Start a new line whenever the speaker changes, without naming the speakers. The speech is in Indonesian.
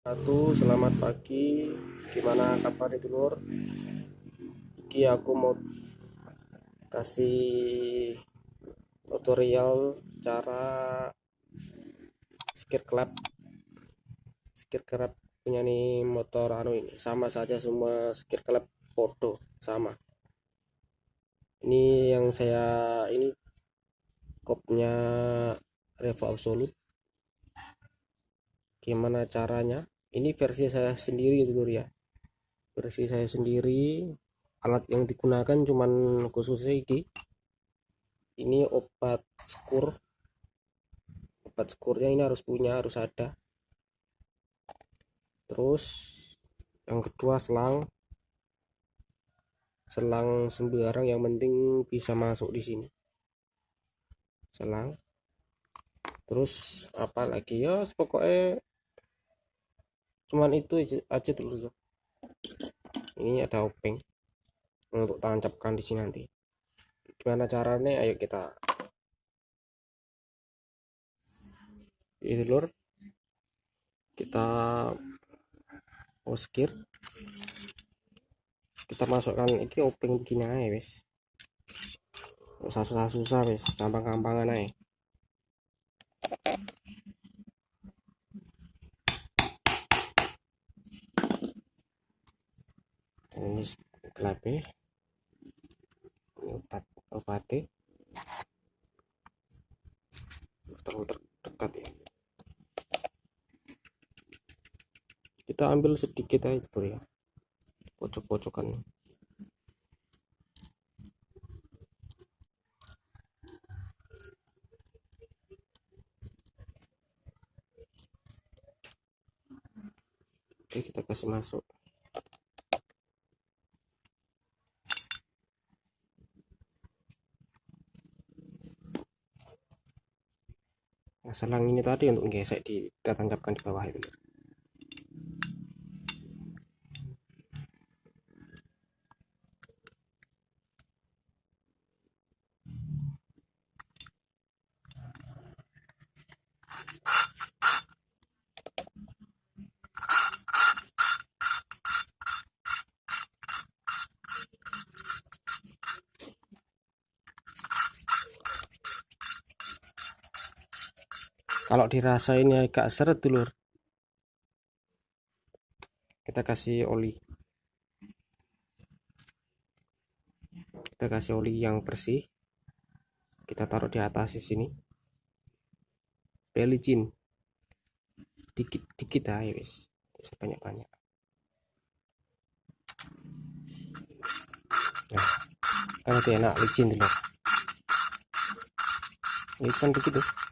Selamat pagi, gimana kabar dulur? Iki aku mau kasih tutorial cara skir klep. Skir klep punya nih motor ini sama saja, semua skir klep foto sama. Ini yang saya ini kopnya Revo Absolute. Gimana caranya? Ini versi saya sendiri dulur ya. Versi saya sendiri. Alat yang digunakan cuman khususnya ini obat skurnya ini harus ada. Terus yang kedua selang sembarang, yang penting bisa masuk di sini selang. Terus apa lagi ya, pokoknya cuman itu aja dulu ya. Ini ada openg untuk tancapkan di sini nanti. Gimana caranya? Ayo kita lur, kita skir, kita masukkan iki openg begini aja wis, susah wis, gampang-gampangan aja. Ini kelep, ini obatnya terlalu terdekat ya, kita ambil sedikit aja tuh ya, pojok-pojokan. Oke, kita kasih masuk. Nah, selang ini tadi untuk gesek kita tancapkan di bawah itu. Kalau dirasa ini agak seret dulur, kita kasih oli. Kita kasih oli yang bersih, kita taruh di atas di sini. Belicin dikit aja wis, banyak-banyak. Nah, kan lebih enak licin dulu. Ini kan dikit tuh.